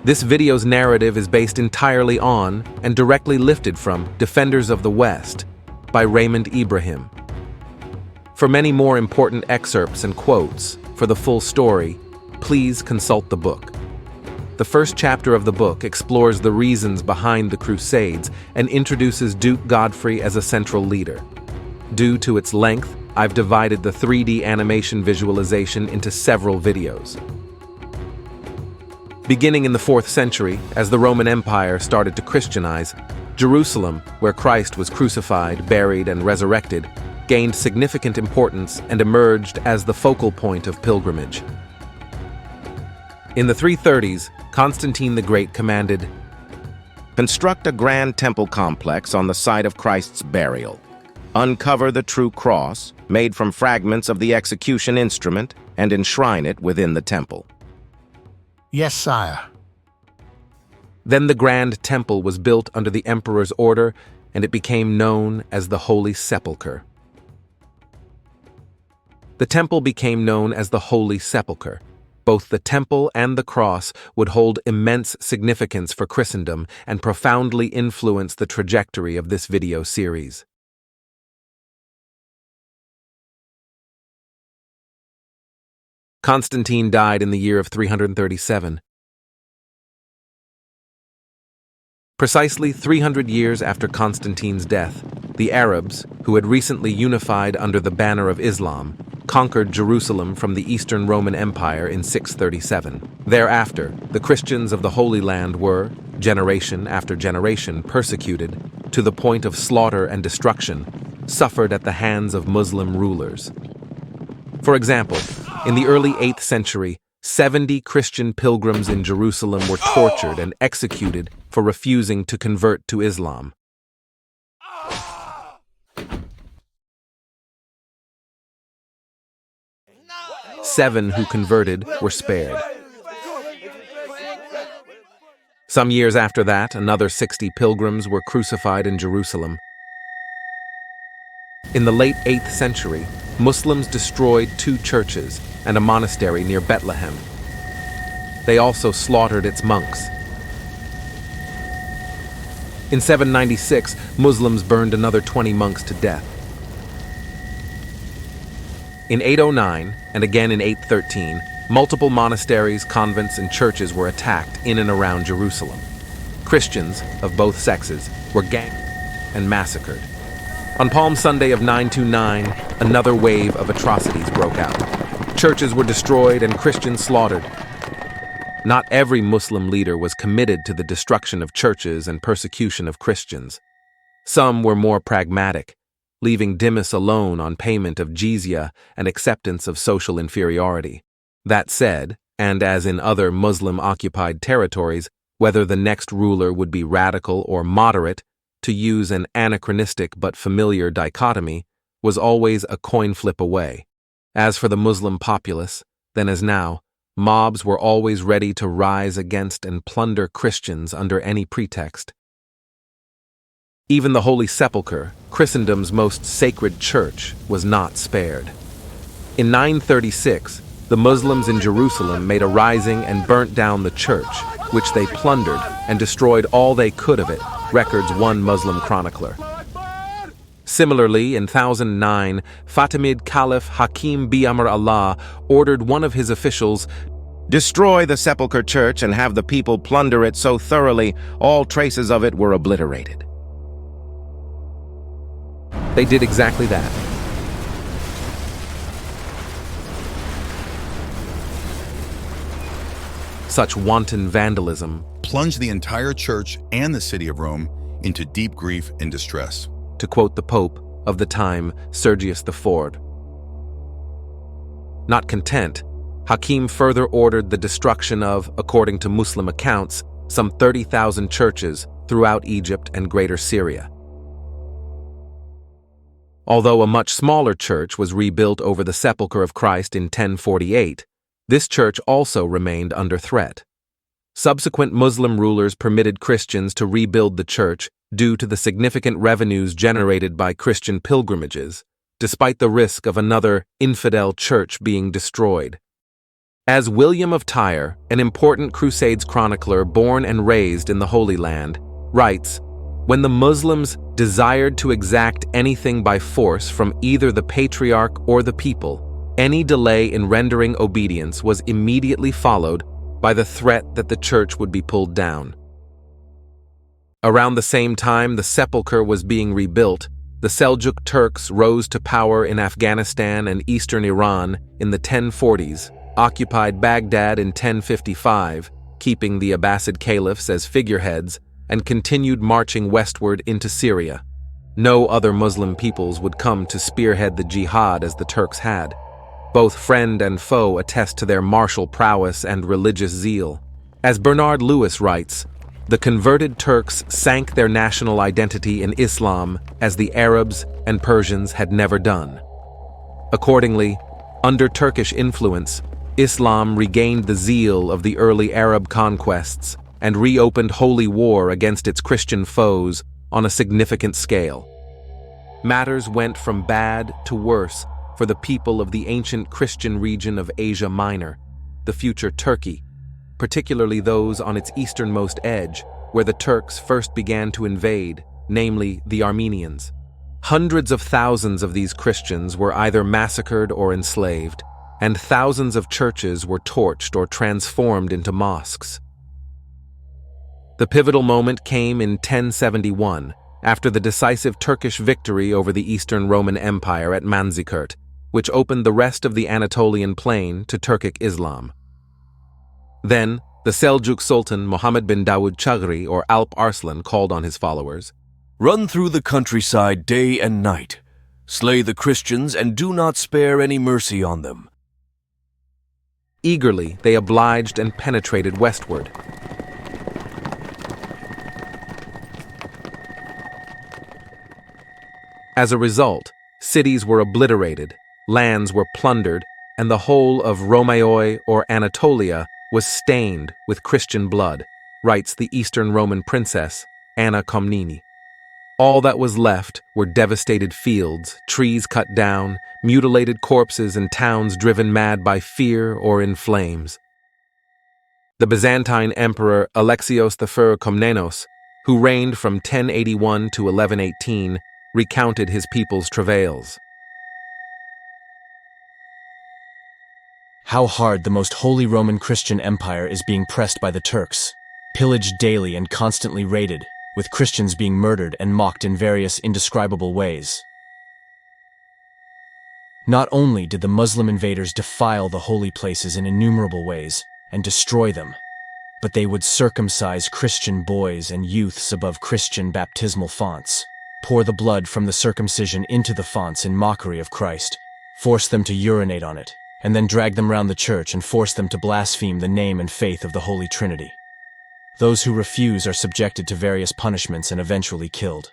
This video's narrative is based entirely on and directly lifted from Defenders of the West by Raymond Ibrahim. For many more important excerpts and quotes for the full story, please consult the book. The first chapter of the book explores the reasons behind the Crusades and introduces Duke Godfrey as a central leader. Due to its length, I've divided the 3D animation visualization into several videos. Beginning in the 4th century, as the Roman Empire started to Christianize, Jerusalem, where Christ was crucified, buried, and resurrected, gained significant importance and emerged as the focal point of pilgrimage. In the 330s, Constantine the Great commanded, "Construct a grand temple complex on the site of Christ's burial. Uncover the true cross, made from fragments of the execution instrument, and enshrine it within the temple." Yes, sire. Then the Grand Temple was built under the emperor's order, and it became known as the Holy Sepulchre. The temple became known as the Holy Sepulchre. Both the temple and the cross would hold immense significance for Christendom and profoundly influence the trajectory of this video series. Constantine died in the year of 337. Precisely 300 years after Constantine's death, the Arabs, who had recently unified under the banner of Islam, conquered Jerusalem from the Eastern Roman Empire in 637. Thereafter, the Christians of the Holy Land were, generation after generation, persecuted to the point of slaughter and destruction, suffered at the hands of Muslim rulers. For example, in the early 8th century, 70 Christian pilgrims in Jerusalem were tortured and executed for refusing to convert to Islam. Seven who converted were spared. Some years after that, another 60 pilgrims were crucified in Jerusalem. In the late 8th century, Muslims destroyed 2 churches and a monastery near Bethlehem. They also slaughtered its monks. In 796, Muslims burned another 20 monks to death. In 809, and again in 813, multiple monasteries, convents, and churches were attacked in and around Jerusalem. Christians of both sexes were ganged and massacred. On Palm Sunday of 929, another wave of atrocities broke out. Churches were destroyed and Christians slaughtered. Not every Muslim leader was committed to the destruction of churches and persecution of Christians. Some were more pragmatic, leaving dhimmis alone on payment of jizya and acceptance of social inferiority. That said, and as in other Muslim-occupied territories, whether the next ruler would be radical or moderate, to use an anachronistic but familiar dichotomy, was always a coin flip away. As for the Muslim populace, then as now, mobs were always ready to rise against and plunder Christians under any pretext. Even the Holy Sepulchre, Christendom's most sacred church, was not spared. In 936, the Muslims in Jerusalem made a rising and burnt down the church, which they plundered and destroyed all they could of it, records one Muslim chronicler. Similarly, in 1009, Fatimid Caliph Hakim bi-Amr Allah ordered one of his officials, "Destroy the Sepulchre Church and have the people plunder it so thoroughly all traces of it were obliterated." They did exactly that. Such wanton vandalism plunged the entire church and the city of Rome into deep grief and distress. To quote the Pope of the time, Sergius IV. Not content, Hakim further ordered the destruction of, according to Muslim accounts, some 30,000 churches throughout Egypt and Greater Syria. Although a much smaller church was rebuilt over the sepulchre of Christ in 1048, this church also remained under threat. Subsequent Muslim rulers permitted Christians to rebuild the church due to the significant revenues generated by Christian pilgrimages, despite the risk of another infidel church being destroyed. As William of Tyre, an important Crusades chronicler born and raised in the Holy Land, writes, when the Muslims desired to exact anything by force from either the patriarch or the people, any delay in rendering obedience was immediately followed by the threat that the church would be pulled down. Around the same time the sepulchre was being rebuilt, the Seljuk Turks rose to power in Afghanistan and eastern Iran in the 1040s, occupied Baghdad in 1055, keeping the Abbasid caliphs as figureheads, and continued marching westward into Syria. No other Muslim peoples would come to spearhead the jihad as the Turks had. Both friend and foe attest to their martial prowess and religious zeal. As Bernard Lewis writes, the converted Turks sank their national identity in Islam as the Arabs and Persians had never done. Accordingly, under Turkish influence, Islam regained the zeal of the early Arab conquests and reopened holy war against its Christian foes on a significant scale. Matters went from bad to worse for the people of the ancient Christian region of Asia Minor, the future Turkey, particularly those on its easternmost edge, where the Turks first began to invade, namely the Armenians. Hundreds of thousands of these Christians were either massacred or enslaved, and thousands of churches were torched or transformed into mosques. The pivotal moment came in 1071, after the decisive Turkish victory over the Eastern Roman Empire at Manzikert, which opened the rest of the Anatolian plain to Turkic Islam. Then, the Seljuk Sultan Muhammad bin Dawood Chagri, or Alp Arslan, called on his followers, "Run through the countryside day and night. Slay the Christians and do not spare any mercy on them." Eagerly, they obliged and penetrated westward. As a result, cities were obliterated, lands were plundered, and the whole of Romaioi or Anatolia was stained with Christian blood, writes the Eastern Roman princess Anna Komnene. All that was left were devastated fields, trees cut down, mutilated corpses, and towns driven mad by fear or in flames. The Byzantine Emperor Alexios I Komnenos, who reigned from 1081 to 1118, recounted his people's travails. How hard the most holy Roman Christian empire is being pressed by the Turks, pillaged daily and constantly raided, with Christians being murdered and mocked in various indescribable ways. Not only did the Muslim invaders defile the holy places in innumerable ways and destroy them, but they would circumcise Christian boys and youths above Christian baptismal fonts, pour the blood from the circumcision into the fonts in mockery of Christ, force them to urinate on it, and then drag them round the church and force them to blaspheme the name and faith of the Holy Trinity. Those who refuse are subjected to various punishments and eventually killed.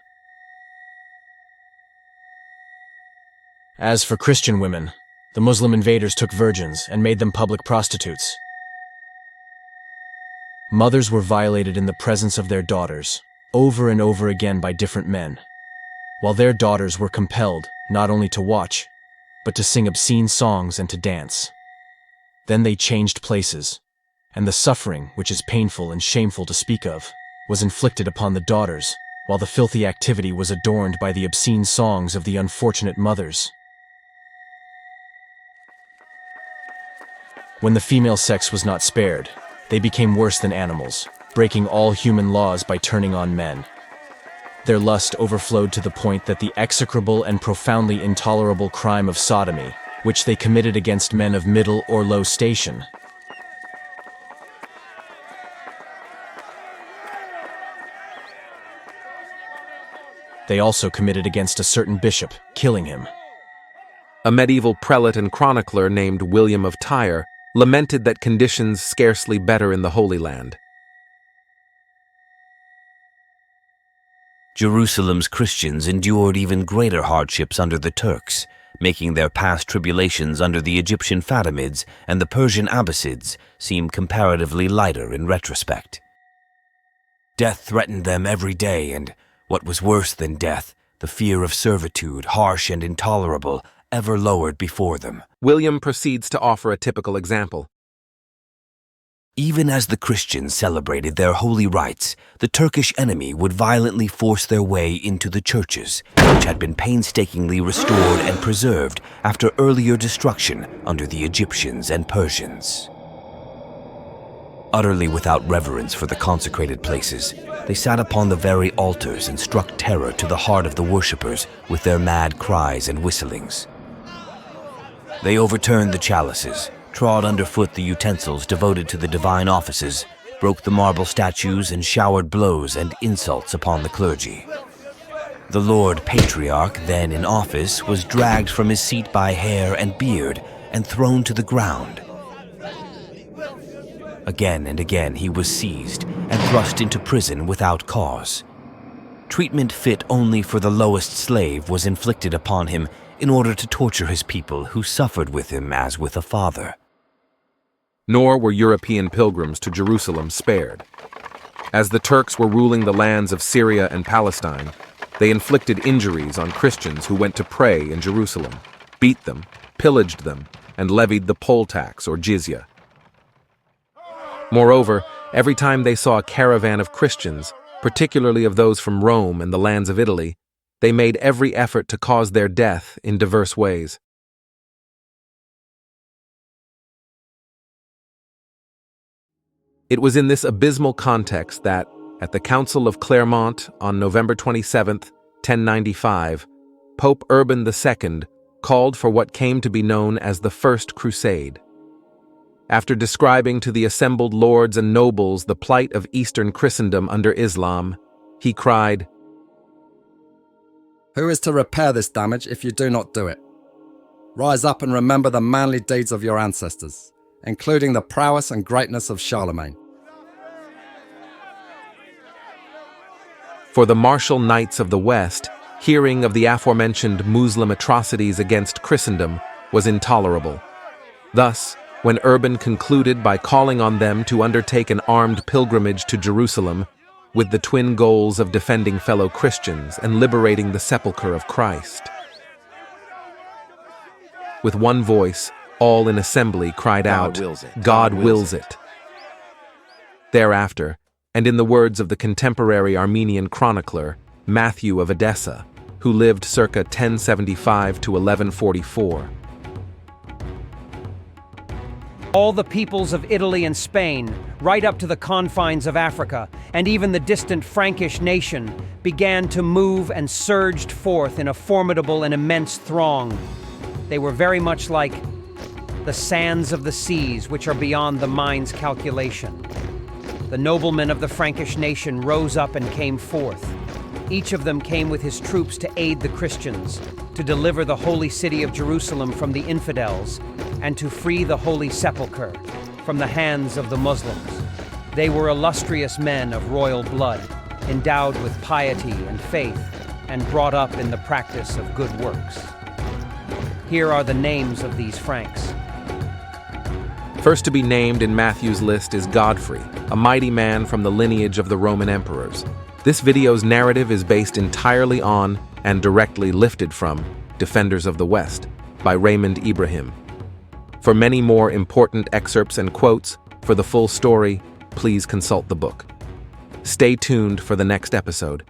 As for Christian women, the Muslim invaders took virgins and made them public prostitutes. Mothers were violated in the presence of their daughters, over and over again by different men, while their daughters were compelled not only to watch, but to sing obscene songs and to dance. Then they changed places, and the suffering, which is painful and shameful to speak of, was inflicted upon the daughters, while the filthy activity was adorned by the obscene songs of the unfortunate mothers. When the female sex was not spared, they became worse than animals, breaking all human laws by turning on men. Their lust overflowed to the point that the execrable and profoundly intolerable crime of sodomy, which they committed against men of middle or low station, they also committed against a certain bishop, killing him. A medieval prelate and chronicler named William of Tyre lamented that conditions scarcely better in the Holy Land. Jerusalem's Christians endured even greater hardships under the Turks, making their past tribulations under the Egyptian Fatimids and the Persian Abbasids seem comparatively lighter in retrospect. Death threatened them every day, and what was worse than death, the fear of servitude, harsh and intolerable, ever lowered before them. William proceeds to offer a typical example. Even as the Christians celebrated their holy rites, the Turkish enemy would violently force their way into the churches, which had been painstakingly restored and preserved after earlier destruction under the Egyptians and Persians. Utterly without reverence for the consecrated places, they sat upon the very altars and struck terror to the heart of the worshippers with their mad cries and whistlings. They overturned the chalices, trod underfoot the utensils devoted to the divine offices, broke the marble statues, and showered blows and insults upon the clergy. The Lord Patriarch, then in office, was dragged from his seat by hair and beard and thrown to the ground. Again and again he was seized and thrust into prison without cause. Treatment fit only for the lowest slave was inflicted upon him in order to torture his people, who suffered with him as with a father. Nor were European pilgrims to Jerusalem spared. As the Turks were ruling the lands of Syria and Palestine, they inflicted injuries on Christians who went to pray in Jerusalem, beat them, pillaged them, and levied the poll tax or jizya. Moreover, every time they saw a caravan of Christians, particularly of those from Rome and the lands of Italy, they made every effort to cause their death in diverse ways. It was in this abysmal context that, at the Council of Clermont on November 27, 1095, Pope Urban II called for what came to be known as the First Crusade. After describing to the assembled lords and nobles the plight of Eastern Christendom under Islam, he cried, "Who is to repair this damage if you do not do it? Rise up and remember the manly deeds of your ancestors, including the prowess and greatness of Charlemagne." For the martial knights of the West, hearing of the aforementioned Muslim atrocities against Christendom was intolerable. Thus, when Urban concluded by calling on them to undertake an armed pilgrimage to Jerusalem, with the twin goals of defending fellow Christians and liberating the sepulchre of Christ. With one voice, all in assembly cried out, "God wills it." Thereafter, and in the words of the contemporary Armenian chronicler, Matthew of Edessa, who lived circa 1075 to 1144, all the peoples of Italy and Spain, right up to the confines of Africa, and even the distant Frankish nation, began to move and surged forth in a formidable and immense throng. They were very much like the sands of the seas, which are beyond the mind's calculation. The noblemen of the Frankish nation rose up and came forth. Each of them came with his troops to aid the Christians, to deliver the holy city of Jerusalem from the infidels, and to free the holy sepulchre from the hands of the Muslims. They were illustrious men of royal blood, endowed with piety and faith, and brought up in the practice of good works. Here are the names of these Franks. First to be named in Matthew's list is Godfrey, a mighty man from the lineage of the Roman emperors. This video's narrative is based entirely on, and directly lifted from, Defenders of the West, by Raymond Ibrahim. For many more important excerpts and quotes, for the full story, please consult the book. Stay tuned for the next episode.